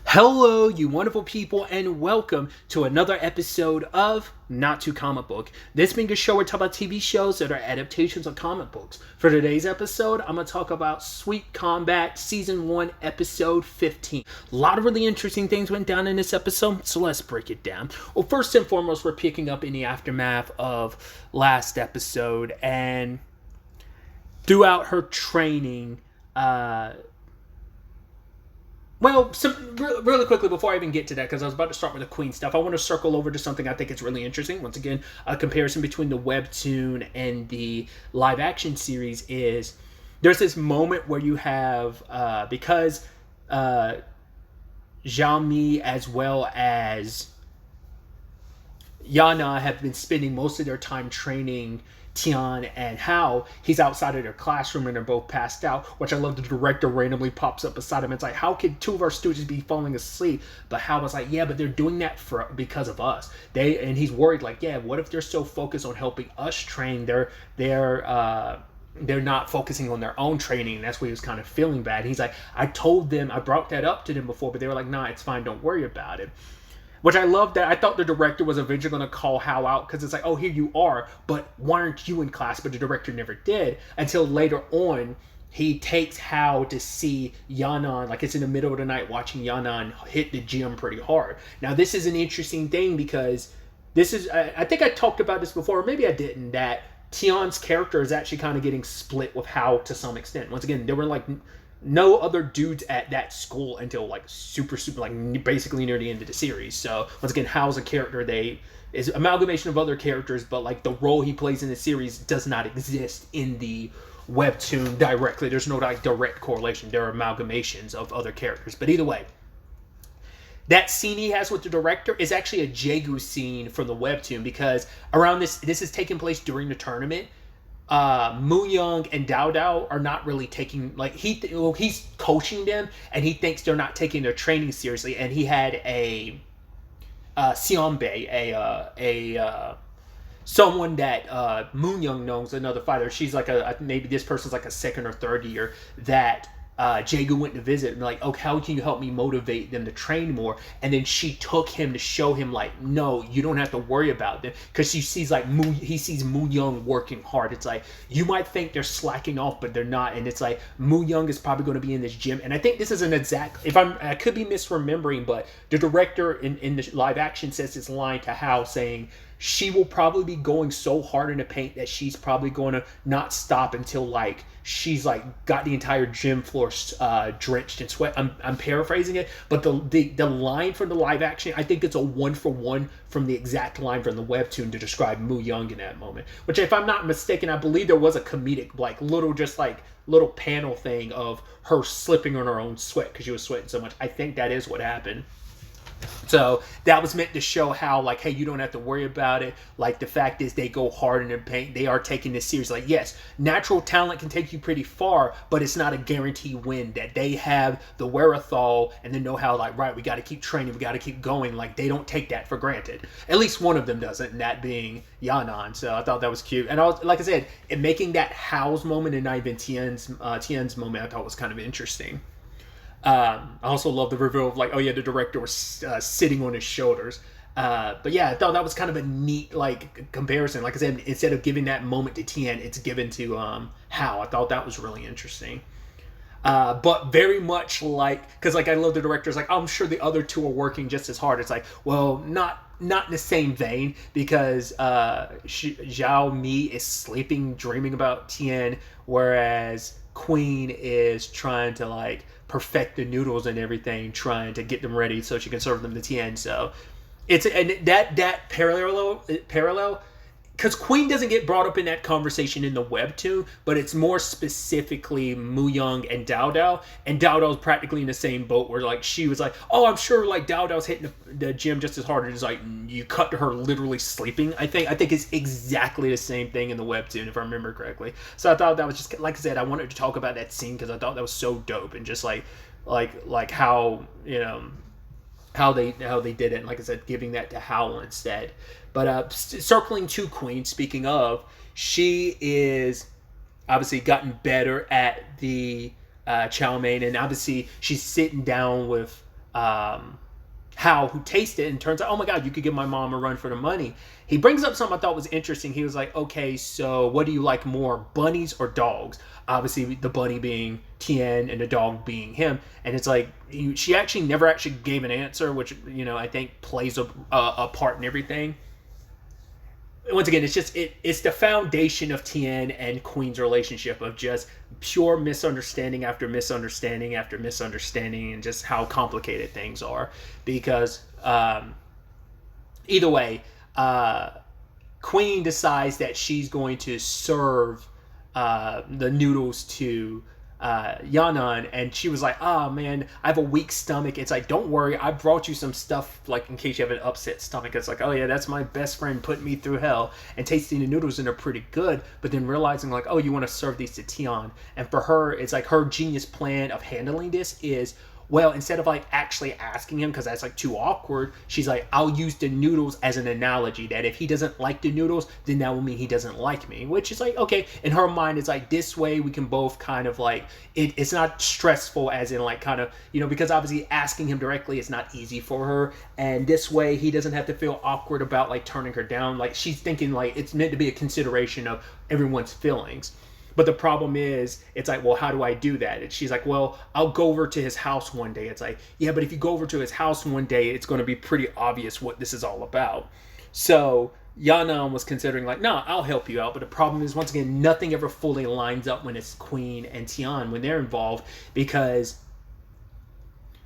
Hello, you wonderful people, and welcome to another episode of Not Too Comic Book. This being a show where we talk about TV shows that are adaptations of comic books. For today's episode, I'm going to talk about Sweet Combat Season 1, Episode 15. A lot of really interesting things went down in this episode, so let's break it down. Well, first and foremost, we're picking up in the aftermath of last episode, and throughout her training, really quickly before I even get to that, because I was about to start with the Queen stuff, I want to circle over to something I think is really interesting. Once again, a comparison between the webtoon and the live action series is there's this moment where you have, because Zhao Mi as well as Yana have been spending most of their time training Tian and Hao. He's outside of their classroom and they're both passed out, which I love. The director randomly pops up beside him. It's like, how could two of our students be falling asleep? But Hao was like, yeah, but they're doing that because of us. And he's worried, like, yeah, what if they're so focused on helping us train? They're not focusing on their own training. And that's why he was kind of feeling bad. And he's like, I brought that up to them before, but they were like, nah, it's fine, don't worry about it. Which I love that. I thought the director was eventually going to call Hao out because it's like, oh, here you are, but why aren't you in class? But the director never did until later on. He takes Hao to see Yanan, like it's in the middle of the night, watching Yanan hit the gym pretty hard. Now, this is an interesting thing because this is, I think I talked about this before, or maybe I didn't, that Tian's character is actually kind of getting split with Hao to some extent. Once again, there were like no other dudes at that school until like super like basically near the end of the series. So once again, Hao's a character is amalgamation of other characters, but like the role he plays in the series does not exist in the webtoon directly. There's no like direct correlation. There are amalgamations of other characters. But either way, that scene he has with the director is actually a Jaegu scene from the webtoon, because around this is taking place during the tournament. Mu Young and Dao Dao are not really taking, like, he's coaching them and he thinks they're not taking their training seriously. And he had a Xianbei, someone that Mu Young knows, another fighter. She's like maybe this person's like a second or third year that Jaegu went to visit and like, okay, how can you help me motivate them to train more? And then she took him to show him like, no, you don't have to worry about them, because he sees Mu Young working hard. It's like, you might think they're slacking off, but they're not. And it's like, Mu Young is probably going to be in this gym. And I think this is an exact, I could be misremembering, but the director in the live action says this line to Hao saying, she will probably be going so hard in the paint that she's probably going to not stop until like she's like got the entire gym floor drenched in sweat. I'm paraphrasing it, but the line from the live action, I think it's a 1-for-1 from the exact line from the webtoon to describe Mu Young in that moment. Which, if I'm not mistaken, I believe there was a comedic like little panel thing of her slipping on her own sweat because she was sweating so much. I think that is what happened. So that was meant to show how, like, hey, you don't have to worry about it. Like, the fact is they go hard in the paint. They are taking this serious. Like, yes, natural talent can take you pretty far, but it's not a guaranteed win. That they have the wherewithal and the know-how, like, right, we got to keep training. We got to keep going. Like, they don't take that for granted. At least one of them doesn't, and that being Yanan. So I thought that was cute. And like I said, making that Hao's moment and not even Tian's moment, I thought was kind of interesting. I also love the reveal of like, oh yeah, the director was sitting on his shoulders. But yeah, I thought that was kind of a neat like comparison. Like I said, instead of giving that moment to Tian, it's given to Hao. I thought that was really interesting. But very much like, because like I love the director's like, I'm sure the other two are working just as hard. It's like, well, not in the same vein, because Zhao Mi is sleeping, dreaming about Tian, whereas Queen is trying to like perfect the noodles and everything, trying to get them ready so she can serve them to Tian. So it's, and that parallel, because Queen doesn't get brought up in that conversation in the webtoon, but it's more specifically Mu Young and Dao Dao, and Dao Dao's practically in the same boat where like she was like, oh, I'm sure like Dao Dao's hitting the gym just as hard, and it's like you cut to her literally sleeping. I think it's exactly the same thing in the webtoon, if I remember correctly. So I thought that was just, like I said, I wanted to talk about that scene because I thought that was so dope, and just like how, you know, how they did it, and like I said, giving that to Hao instead. But circling to Queen, speaking of, she is obviously gotten better at the chow mein, and obviously she's sitting down with Hao, who tastes it and turns out, oh my God, you could give my mom a run for the money. He brings up something I thought was interesting. He was like, okay, so what do you like more, bunnies or dogs? Obviously, the bunny being Tien and the dog being him. And it's like, she actually never actually gave an answer, which, I think plays a part in everything. Once again, it's the foundation of Tien and Queen's relationship of just pure misunderstanding after misunderstanding after misunderstanding, and just how complicated things are. Because either way, Queen decides that she's going to serve the noodles to Yanan, and she was like, oh man, I have a weak stomach. It's like, don't worry, I brought you some stuff, like, in case you have an upset stomach. It's like, oh yeah, that's my best friend putting me through hell. And tasting the noodles, and they're pretty good, but then realizing like, oh, you want to serve these to Tian. And for her, it's like her genius plan of handling this is, well, instead of like actually asking him, because that's like too awkward, she's like, I'll use the noodles as an analogy, that if he doesn't like the noodles, then that will mean he doesn't like me. Which is like, okay, in her mind, it's like, this way we can both kind of like, it's not stressful, as in like kind of, because obviously asking him directly is not easy for her, and this way he doesn't have to feel awkward about like turning her down. Like, she's thinking like it's meant to be a consideration of everyone's feelings. But the problem is, it's like, well, how do I do that? And she's like, well, I'll go over to his house one day. It's like, yeah, but if you go over to his house one day, it's going to be pretty obvious what this is all about. So Yanan was considering like, no, I'll help you out. But the problem is, once again, nothing ever fully lines up when it's Queen and Tian when they're involved, because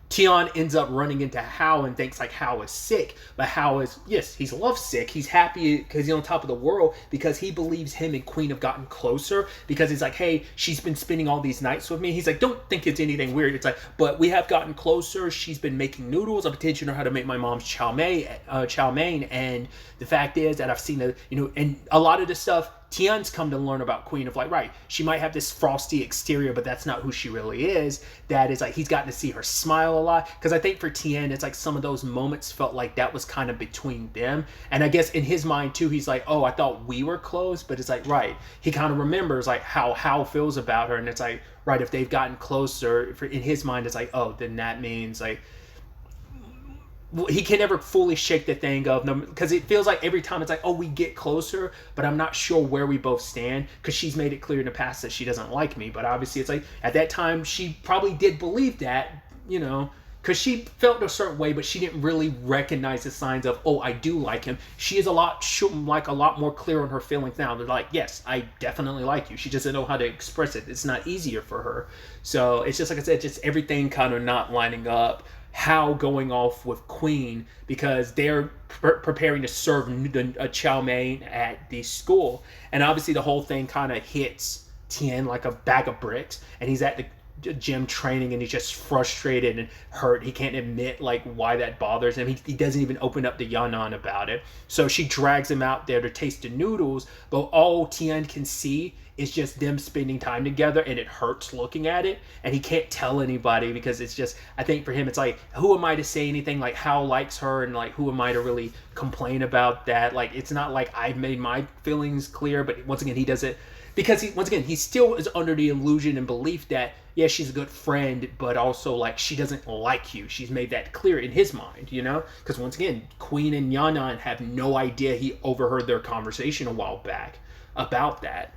Tian ends up running into Hao and thinks like Hao is sick, but Hao is, yes, he's lovesick. He's happy because he's on top of the world, because he believes him and Queen have gotten closer, because he's like, hey, she's been spending all these nights with me. He's like, don't think it's anything weird. It's like, but we have gotten closer. She's been making noodles. I'm teaching her how to make my mom's chow mein, and the fact is that I've seen and a lot of this stuff Tian's come to learn about Queen, of like, right, she might have this frosty exterior, but that's not who she really is. That is like, he's gotten to see her smile a lot, because I think for Tian, it's like some of those moments felt like that was kind of between them. And I guess in his mind too, he's like, oh, I thought we were close, but it's like, right, he kind of remembers like how Hao feels about her, and it's like, right, if they've gotten closer, in his mind, it's like, oh, then that means like, he can never fully shake the thing of, because it feels like every time it's like, oh, we get closer, but I'm not sure where we both stand, because she's made it clear in the past that she doesn't like me. But obviously it's like, at that time she probably did believe that, because she felt a certain way, but she didn't really recognize the signs of, oh, I do like him. She is a lot more clear on her feelings now. They're like, yes, I definitely like you. She doesn't know how to express it. It's not easier for her. So it's just, like I said, just everything kind of not lining up. Hao going off with Queen because they're preparing to serve a chow mein at the school, and obviously the whole thing kind of hits Tien like a bag of bricks, and he's at the gym training, and he's just frustrated and hurt. He can't admit like why that bothers him. He doesn't even open up to Yanan about it. So she drags him out there to taste the noodles, but all Tien can see is just them spending time together, and it hurts looking at it, and he can't tell anybody, because it's just, I think for him it's like, who am I to say anything? Like, Hao likes her, and like, who am I to really complain about that? Like, it's not like I've made my feelings clear, but once again, he does it because he still is under the illusion and belief that, yeah, she's a good friend, but also like, she doesn't like you. She's made that clear in his mind, because once again, Queen and Yanan have no idea he overheard their conversation a while back about that.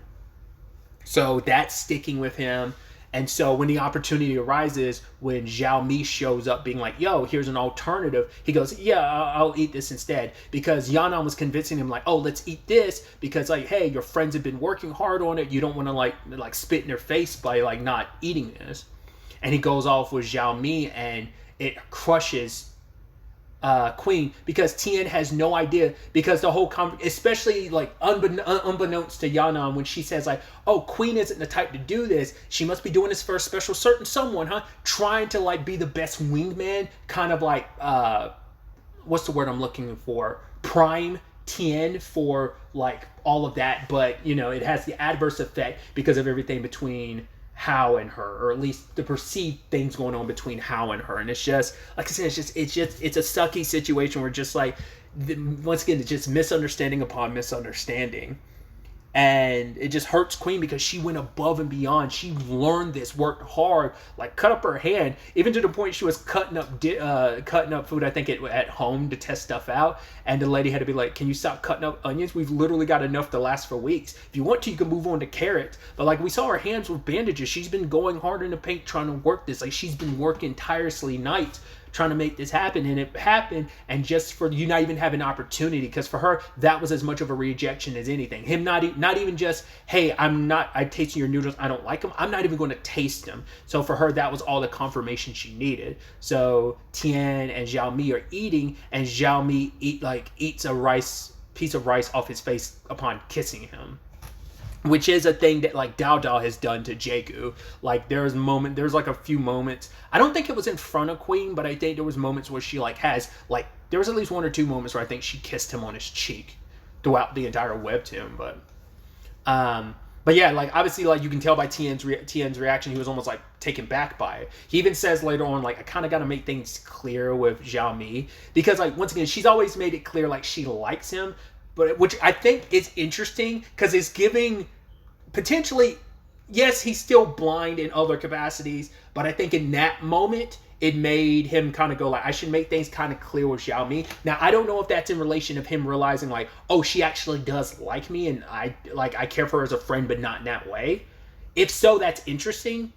So that's sticking with him. And so when the opportunity arises, when Zhao Mi shows up being like, yo, here's an alternative, he goes, yeah, I'll eat this instead. Because Yanan was convincing him like, oh, let's eat this, because like, hey, your friends have been working hard on it. You don't want to like spit in their face by like not eating this. And he goes off with Zhao Mi, and it crushes Queen, because Tien has no idea, because the whole especially like unbeknownst to Yanan, when she says like, oh, Queen isn't the type to do this, she must be doing this for a special certain someone, huh? Trying to like be the best wingman, kind of like what's the word I'm looking for, prime Tien for like all of that, but it has the adverse effect because of everything between Hao and her, or at least the perceived things going on between Hao and her. And it's just, like I said, it's a sucky situation where just like, once again, it's just misunderstanding upon misunderstanding. And it just hurts Queen because she went above and beyond. She learned this, worked hard, like cut up her hand, even to the point she was cutting up food, I think, at home to test stuff out. And the lady had to be like, "Can you stop cutting up onions? We've literally got enough to last for weeks. If you want to, you can move on to carrots." But like we saw her hands with bandages. She's been going hard in the paint trying to work this. Like she's been working tirelessly nights trying to make this happen, and it happened. And just for you not even having an opportunity, because for her that was as much of a rejection as anything. Him not even just, "Hey, I tasted your noodles, I don't like them, I'm not even going to taste them." So for her that was all the confirmation she needed. So Tien and Zhao Mi are eating, and Zhao Mi eats a piece of rice off his face upon kissing him, which is a thing that like Dao Dao has done to Jaegu. Like there's like a few moments. I don't think it was in front of Queen, but I think there was moments where she there was at least one or two moments where I think she kissed him on his cheek throughout the entire webtoon. But yeah, like obviously, like you can tell by Tien's reaction, he was almost like taken back by it. He even says later on, like, "I kind of got to make things clear with Zhao Mi," because like once again, she's always made it clear like she likes him. But which I think is interesting because it's giving potentially, yes, he's still blind in other capacities, but I think in that moment it made him kind of go like, I should make things kind of clear with Xiao Mi. Now I don't know if that's in relation of him realizing like, oh, she actually does like me and I care for her as a friend, but not in that way. If so, that's interesting.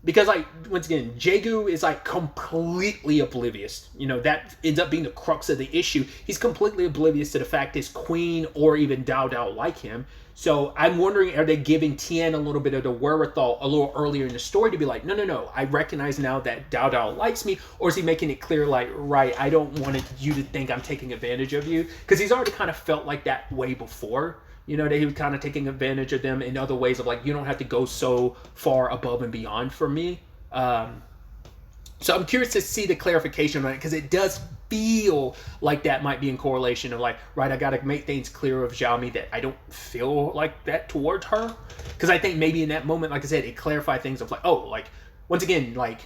Because, like, once again, Jaegu is, like, completely oblivious. You know, that ends up being the crux of the issue. He's completely oblivious to the fact his Queen or even Dao Dao like him. So I'm wondering, are they giving Tien a little bit of the wherewithal a little earlier in the story to be like, no, I recognize now that Dao Dao likes me? Or is he making it clear, like, right, I don't want you to think I'm taking advantage of you? Because he's already kind of felt like that way before. You know, that he was kind of taking advantage of them in other ways of like, you don't have to go so far above and beyond for me. So I'm curious to see the clarification on it, because it does feel like that might be in correlation of like, right, I got to make things clear of Zhao Mi that I don't feel like that towards her. Because I think maybe in that moment, like I said, it clarified things of like, oh, like, once again, like,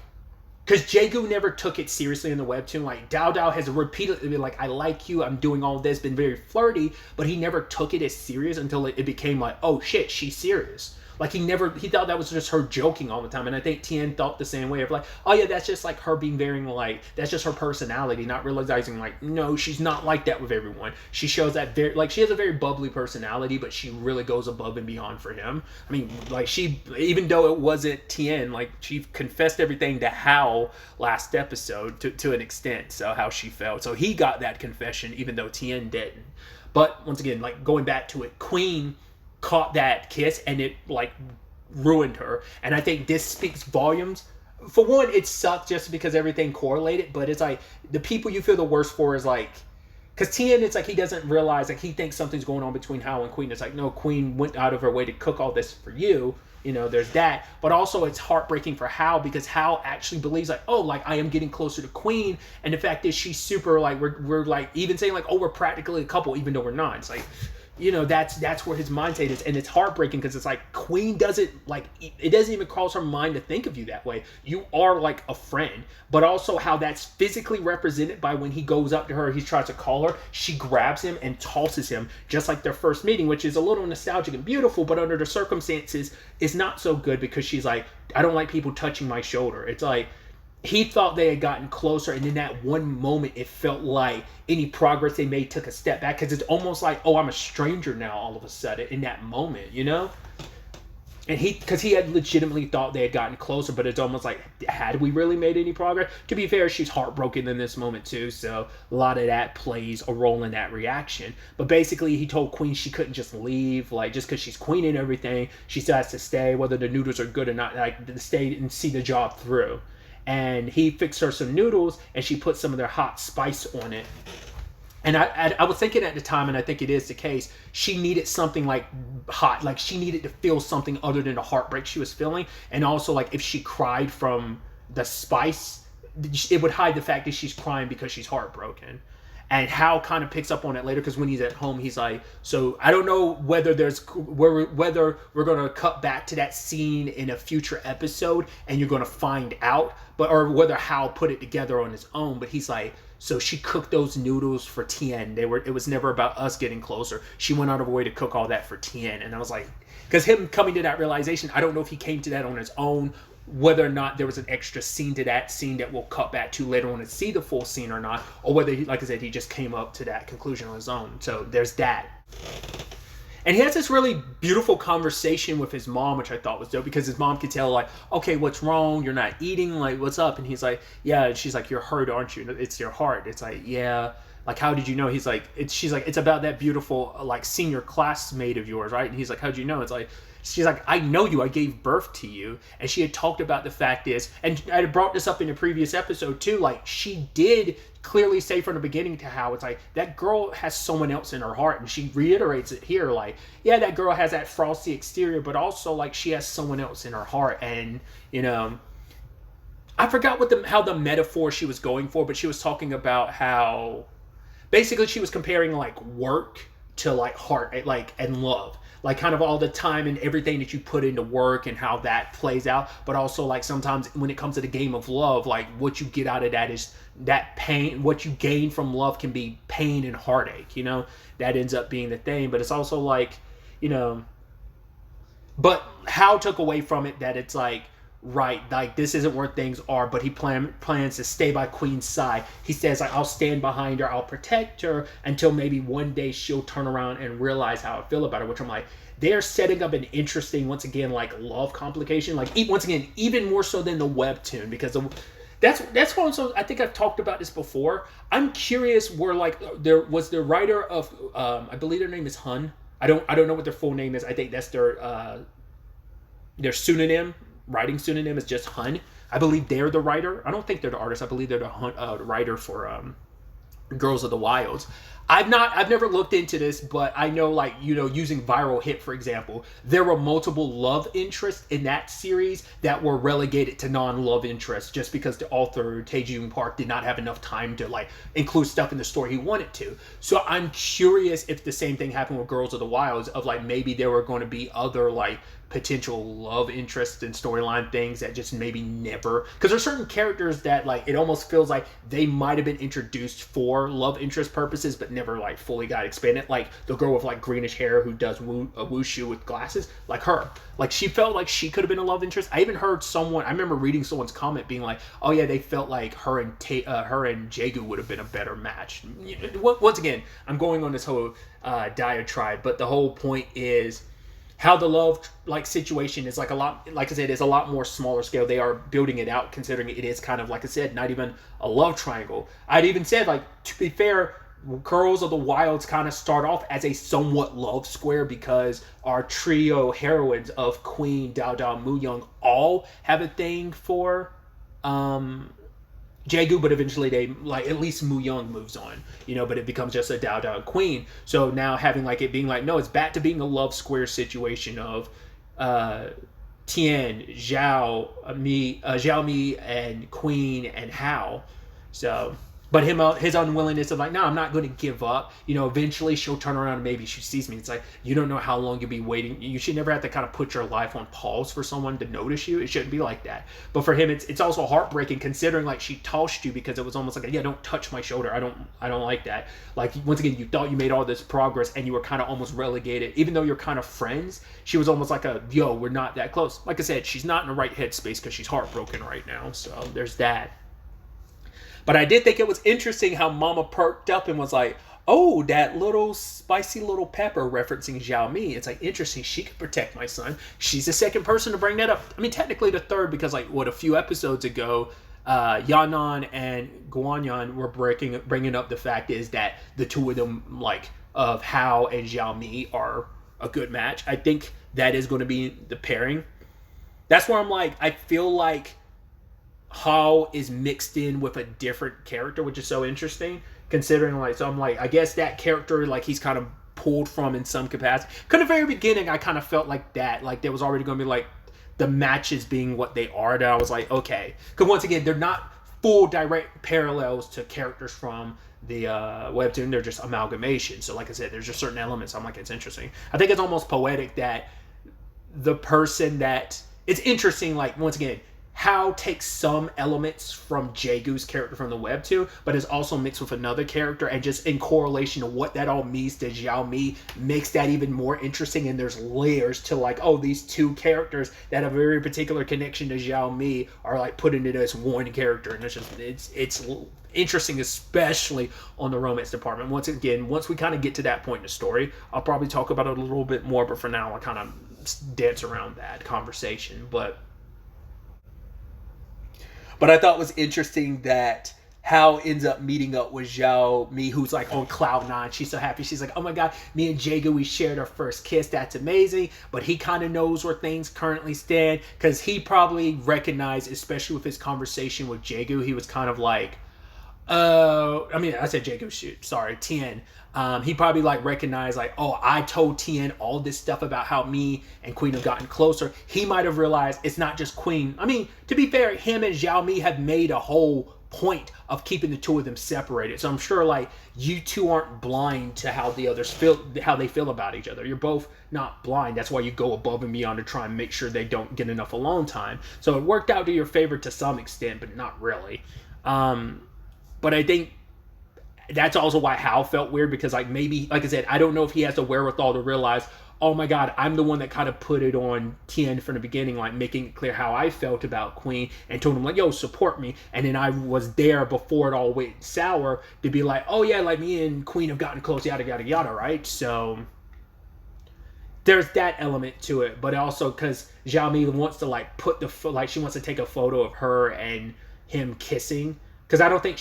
because Jaegu never took it seriously in the webtoon. Like, Dao Dao has repeatedly been like, I like you, I'm doing all this, been very flirty, but he never took it as serious until it became like, oh shit, she's serious. Like, he thought that was just her joking all the time. And I think Tien thought the same way of like, oh yeah, that's just like her being very like, that's just her personality, not realizing like, no, she's not like that with everyone. She shows that she has a very bubbly personality, but she really goes above and beyond for him. I mean, like, she, even though it wasn't Tien, like, she confessed everything to Hao last episode to an extent, so how she felt. So he got that confession, even though Tien didn't. But once again, like, going back to it, Queen caught that kiss and it like ruined her, and I think this speaks volumes. For one, it sucked just because everything correlated, but it's like the people you feel the worst for is like, because Tien, it's like he doesn't realize, like, he thinks something's going on between Hao and Queen. It's like, no, Queen went out of her way to cook all this for you. You know, there's that. But also it's heartbreaking for Hao, because Hao actually believes like, oh, like, I am getting closer to Queen. And the fact is she's super like, we're like even saying like, oh, we're practically a couple, even though we're not. It's like, you know, that's where his mindset is. And it's heartbreaking because it's like, Queen doesn't like, it doesn't even cross her mind to think of you that way. You are like a friend. But also how that's physically represented by when he goes up to her, he tries to call her, she grabs him and tosses him, just like their first meeting, which is a little nostalgic and beautiful, but under the circumstances it's not so good, because she's like, I don't like people touching my shoulder. It's like, he thought they had gotten closer, and in that one moment, it felt like any progress they made took a step back, because it's almost like, oh, I'm a stranger now all of a sudden in that moment, you know? And because he had legitimately thought they had gotten closer, but it's almost like, had we really made any progress? To be fair, she's heartbroken in this moment too, so a lot of that plays a role in that reaction. But basically, he told Queen she couldn't just leave, like, just because she's Queen and everything, she still has to stay, whether the noodles are good or not, like, to stay and see the job through. And he fixed her some noodles, and she put some of their hot spice on it. And I was thinking at the time, and I think it is the case, she needed something like hot, like she needed to feel something other than the heartbreak she was feeling. And also, like, if she cried from the spice, it would hide the fact that she's crying because she's heartbroken. And Hal kind of picks up on it later because when he's at home, he's like, so I don't know whether whether we're gonna cut back to that scene in a future episode and you're gonna find out, or whether Hal put it together on his own. But he's like, so she cooked those noodles for Tien. It was never about us getting closer. She went out of her way to cook all that for Tien. And I was like, because him coming to that realization, I don't know if he came to that on his own, whether or not there was an extra scene to that scene that we'll cut back to later on and see the full scene or not, or whether, like I said, he just came up to that conclusion on his own. So there's that. And he has this really beautiful conversation with his mom, which I thought was dope, because his mom could tell, like, okay, what's wrong? You're not eating? Like, what's up? And he's like, yeah. And she's like, you're hurt, aren't you? It's your heart. It's like, yeah. Like, how did you know? He's like, she's like, it's about that beautiful, like, senior classmate of yours, right? And he's like, how'd you know? It's like, she's like, I know you. I gave birth to you. And she had talked about the fact is, and I had brought this up in a previous episode too, like, she did clearly say from the beginning to Hal, it's like, that girl has someone else in her heart. And she reiterates it here, like, yeah, that girl has that frosty exterior, but also, like, she has someone else in her heart. And, you know, I forgot how the metaphor she was going for, but she was talking about how basically she was comparing, like, work to, like, heart, like, and love. Like, kind of all the time and everything that you put into work and how that plays out. But also, like, sometimes when it comes to the game of love, like, what you get out of that is that pain. What you gain from love can be pain and heartache, you know? That ends up being the thing. But it's also, like, you know... But Hal took away from it that it's, like, right, like, this isn't where things are, but he plans to stay by Queen's side. He says, like, I'll stand behind her, I'll protect her until maybe one day she'll turn around and realize how I feel about her, which I'm like, they're setting up an interesting, once again, like, love complication, like, once again, even more so than the webtoon, because that's what also, I think I've talked about this before. I'm curious where, like, there was the writer of, I believe their name is Hun. I don't know what their full name is. I think that's their pseudonym. Writing pseudonym is just Hun. I believe they're the writer. I don't think they're the artist. I believe they're the writer for Girls of the Wilds. I've never looked into this, but I know, like, you know, using Viral Hit, for example, there were multiple love interests in that series that were relegated to non-love interests just because the author, Tae-Jun Park, did not have enough time to, like, include stuff in the story he wanted to. So I'm curious if the same thing happened with Girls of the Wilds, of, like, maybe there were going to be other, like, potential love interests and storyline things that just maybe never, because there's certain characters that, like, it almost feels like they might have been introduced for love interest purposes but never, like, fully got expanded, like the girl with, like, greenish hair who does wushu with glasses, like her, like, she felt like she could have been a love interest. I even heard I remember reading someone's comment being like, oh yeah, they felt like her and Jaegu would have been a better match. Once again, I'm going on this whole diatribe, but the whole point is how the love, like, situation is, like, a lot, like I said, is a lot more smaller scale. They are building it out, considering it is kind of, like I said, not even a love triangle. I'd even said, like, to be fair, Girls of the Wilds kind of start off as a somewhat love square because our trio heroines of Queen, Dao Dao, Mu Young all have a thing for Jaegu, but eventually they, like, at least Mu Young moves on, you know, but it becomes just a Dao Dao Queen. So now having, like, it being like, no, it's back to being a love square situation of Tien, Zhao Mi, and Queen and Hao. So, but his unwillingness of, like, no, I'm not going to give up. You know, eventually she'll turn around and maybe she sees me. It's like, you don't know how long you'll be waiting. You should never have to kind of put your life on pause for someone to notice you. It shouldn't be like that. But for him, it's also heartbreaking considering, like, she tossed you because it was almost like, yeah, don't touch my shoulder. I don't like that. Like, once again, you thought you made all this progress and you were kind of almost relegated. Even though you're kind of friends, she was almost like yo, we're not that close. Like I said, she's not in the right headspace because she's heartbroken right now. So there's that. But I did think it was interesting how Mama perked up and was like, oh, that little spicy little pepper, referencing Zhao Mi. It's like, interesting, she could protect my son. She's the second person to bring that up. I mean, technically the third, because, like, a few episodes ago, Yanan and Guanyan were bringing up the fact is that the two of them, like, of Hao and Zhao Mi are a good match. I think that is going to be the pairing. That's where I'm like, I feel like Hao is mixed in with a different character, which is so interesting considering, like, so I'm like, I guess that character, like, he's kind of pulled from in some capacity. Because at the very beginning, I kind of felt like that, like, there was already going to be, like, the matches being what they are, that I was like, okay. Because once again, they're not full direct parallels to characters from the webtoon. They're just amalgamation. So like I said, there's just certain elements I'm like, it's interesting. I think it's almost poetic that the person that it's interesting, like once again, how takes some elements from Jaegu's character from the webtoon, but is also mixed with another character, and just in correlation to what that all means to Xiao Mi makes that even more interesting. And there's layers to like, oh, these two characters that have a very particular connection to Xiao Mi are like put into this one character, and it's interesting, especially on the romance department. Once again, once we kind of get to that point in the story, I'll probably talk about it a little bit more, but for now I kind of dance around that conversation. But I thought it was interesting that Hao ends up meeting up with Xiao Mi, who's like on cloud nine. She's so happy. She's like, oh my god, me and Jaegu, we shared our first kiss. That's amazing. But he kind of knows where things currently stand, because he probably recognized, especially with his conversation with Jaegu, he was kind of like, I said Jaegu, shoot, sorry, Tien. He probably like recognized like, oh, I told Tien all this stuff about how me and Queen have gotten closer. He might have realized it's not just Queen. I mean, to be fair, him and Xiao Mi have made a whole point of keeping the two of them separated. So I'm sure like you two aren't blind to how the others feel, how they feel about each other. You're both not blind. That's why you go above and beyond to try and make sure they don't get enough alone time. So it worked out to your favor to some extent, but not really. But I think that's also why Hao felt weird, because like maybe, like I said, I don't know if he has the wherewithal to realize, oh my god, I'm the one that kind of put it on Tien from the beginning, like making it clear how I felt about Queen, and told him like, yo, support me. And then I was there before it all went sour to be like, oh yeah, like me and Queen have gotten close, yada yada yada, right? So there's that element to it, but also because Xiao Mi wants to like put she wants to take a photo of her and him kissing. Because I don't think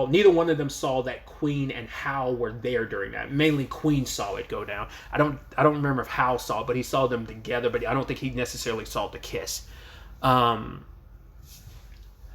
neither one of them saw that Queen and Hao were there during that. Mainly Queen saw it go down. I don't remember if Hao saw it, but he saw them together, but I don't think he necessarily saw the kiss. But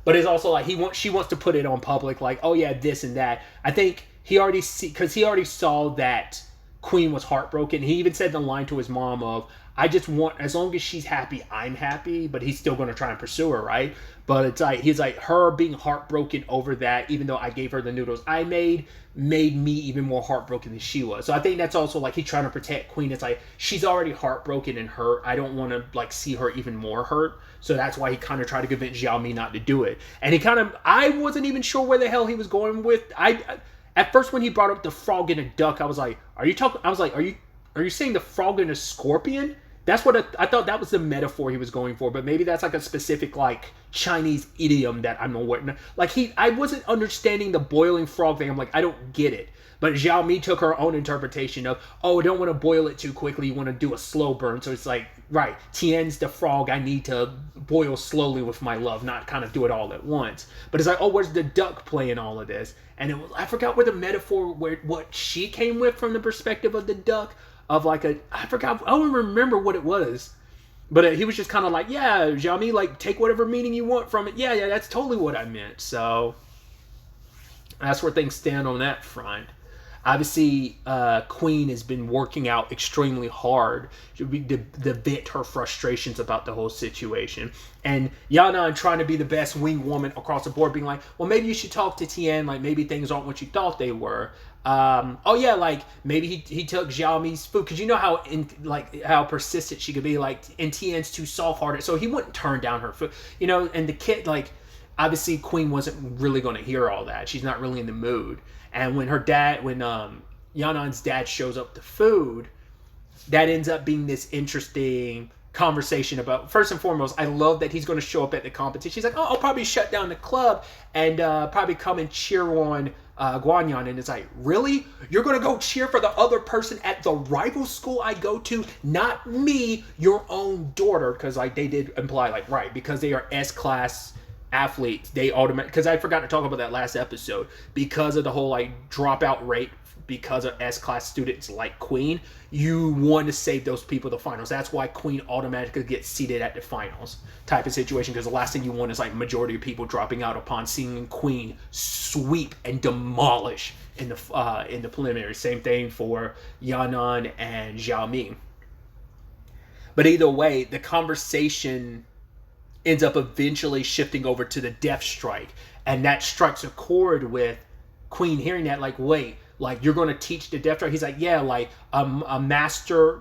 it's also like she wants to put it on public, like, oh yeah, this and that. I think he already saw that Queen was heartbroken. He even said the line to his mom of, I just want, as long as she's happy, I'm happy, but he's still going to try and pursue her, right? But it's like, he's like, her being heartbroken over that, even though I gave her the noodles I made me even more heartbroken than she was. So I think that's also like, he's trying to protect Queen. It's like, she's already heartbroken and hurt. I don't want to like see her even more hurt. So that's why he kind of tried to convince Xiao Mi not to do it. And I wasn't even sure where the hell he was going with. At first when he brought up the frog and a duck, I was like, are you saying the frog and a scorpion? That's what I thought that was the metaphor he was going for, but maybe that's like a specific like Chinese idiom that I'm aware. Like I wasn't understanding the boiling frog thing. I'm like, I don't get it. But Xiao Mi took her own interpretation of, oh, I don't want to boil it too quickly. You want to do a slow burn. So it's like, right, Tien's the frog. I need to boil slowly with my love, not kind of do it all at once. But it's like, oh, where's the duck play in all of this? And I forgot where the metaphor, what she came with from the perspective of the duck. Of like I don't remember what it was, but he was just kind of like, yeah, Xiao Mi, like take whatever meaning you want from it. Yeah, that's totally what I meant. So that's where things stand on that front. Obviously, Queen has been working out extremely hard to vent her frustrations about the whole situation. And Yana trying to be the best wing woman across the board, being like, well, maybe you should talk to Tien. Like, maybe things aren't what you thought they were. Oh yeah, like maybe he took Xiao Mi's food, because you know how persistent she could be. Like, and Tien's too soft-hearted, so he wouldn't turn down her food. You know, and the kid, like, obviously Queen wasn't really going to hear all that. She's not really in the mood. And when Yanan's dad shows up to food, that ends up being this interesting conversation about, first and foremost, I love that he's going to show up at the competition. He's like, oh, I'll probably shut down the club and probably come and cheer on Guanyan. And it's like, really? You're going to go cheer for the other person at the rival school I go to? Not me, your own daughter. Because like they did imply, like, right, because they are S-class athletes, they automatically, because I forgot to talk about that last episode, because of the whole like dropout rate because of S-class students like Queen, you want to save those people the finals. That's why Queen automatically gets seated at the finals type of situation, because the last thing you want is like majority of people dropping out upon seeing Queen sweep and demolish in the preliminary. Same thing for Yanan and Xiao Mi. But either way, the conversation ends up eventually shifting over to the Death Strike, and that strikes a chord with Queen hearing that, like, wait, like, you're going to teach the Death Strike? He's like, yeah, like, my master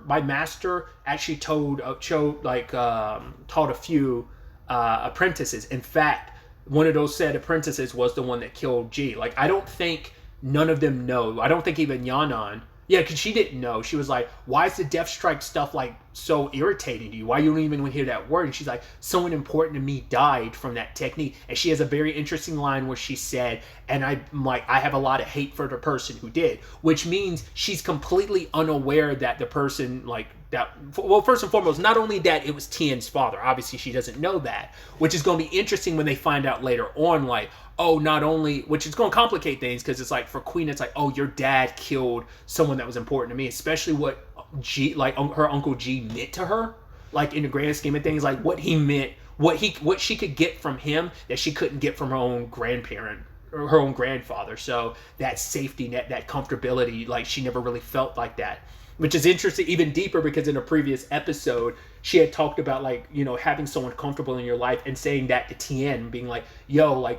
actually taught a few apprentices. In fact, one of those said apprentices was the one that killed G. Like, I don't think none of them know. I don't think even Yanan. Yeah, because she didn't know. She was like, why is the Death Strike stuff, like, so irritating to you? Why you don't even hear that word? And she's like, someone important to me died from that technique. And she has a very interesting line where she said, and I'm like, I have a lot of hate for the person who did. Which means she's completely unaware that the person, like, that, well, first and foremost, not only that it was Tien's father. Obviously, she doesn't know that. Which is going to be interesting when they find out later on, like, oh, not only, which is going to complicate things, because it's like, for Queen, it's like, oh, your dad killed someone that was important to me, especially what G, like, her Uncle G meant to her, like, in the grand scheme of things, like, what he meant, what she could get from him that she couldn't get from her own grandparent, or her own grandfather. So that safety net, that comfortability, like, she never really felt like that. Which is interesting, even deeper, because in a previous episode, she had talked about, like, you know, having someone comfortable in your life and saying that to Tien, being like, yo, like,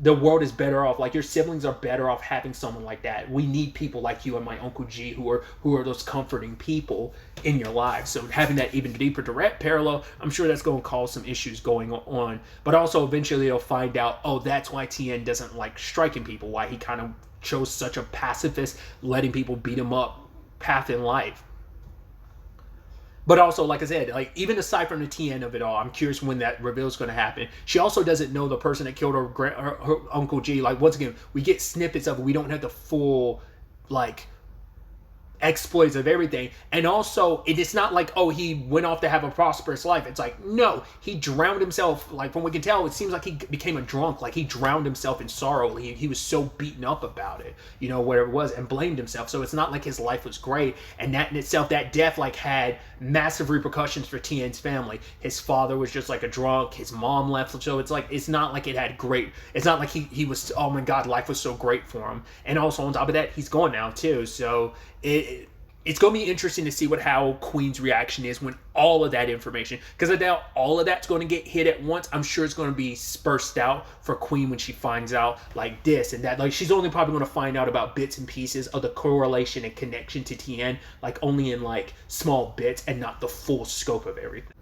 the world is better off, like, your siblings are better off having someone like that. We need people like you and my Uncle G who are those comforting people in your lives. So having that even deeper direct parallel, I'm sure that's going to cause some issues going on. But also eventually they'll find out, oh, that's why Tien doesn't like striking people, why he kind of chose such a pacifist, letting people beat him up path in life. But also, like I said, like, even aside from the Tien of it all, I'm curious when that reveal is going to happen. She also doesn't know the person that killed her Uncle G. Like, once again, we get snippets of it. We don't have the full, like, exploits of everything. And also, it's not like, oh, he went off to have a prosperous life. It's like, no, he drowned himself. Like, from what we can tell, it seems like he became a drunk. Like, he drowned himself in sorrow. He was so beaten up about it, you know, whatever it was, and blamed himself. So it's not like his life was great. And that in itself, that death, like, had massive repercussions for Tien's family. His father was just like a drunk. His mom left. So it's like, it's not like it had great, it's not like he was, oh my God, life was so great for him. And also on top of that, he's gone now too. So it's going to be interesting to see how Queen's reaction is when all of that information, because I doubt all of that's going to get hit at once. I'm sure it's going to be dispersed out for Queen when she finds out, like, this and that. Like, she's only probably going to find out about bits and pieces of the correlation and connection to Tien, like, only in, like, small bits and not the full scope of everything.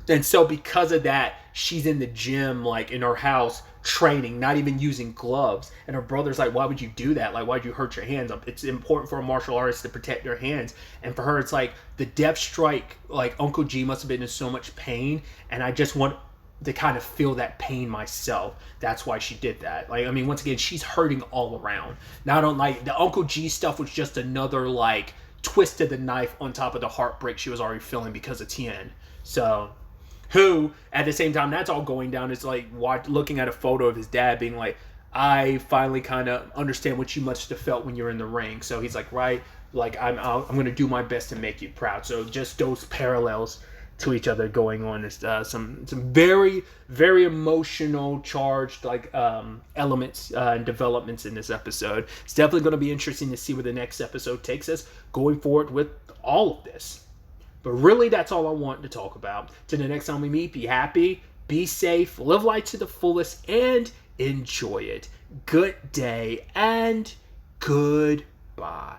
And so because of that, she's in the gym, like, in her house, training, not even using gloves. And her brother's like, why would you do that? Like, why'd you hurt your hands? It's important for a martial artist to protect their hands. And for her, it's like, the Death Strike, like, Uncle G must have been in so much pain, and I just want to kind of feel that pain myself. That's why she did that. Like, I mean, once again, she's hurting all around. Now, I don't like, the Uncle G stuff was just another, like, twist of the knife on top of the heartbreak she was already feeling because of Tien. So, who, at the same time, that's all going down, is like looking at a photo of his dad being like, I finally kind of understand what you must have felt when you're in the ring. So he's like, right, like, I'm going to do my best to make you proud. So just those parallels to each other going on is some very, very emotional, charged, like, elements and developments in this episode. It's definitely going to be interesting to see where the next episode takes us going forward with all of this. But really, that's all I want to talk about. Till the next time we meet, be happy, be safe, live life to the fullest, and enjoy it. Good day and goodbye.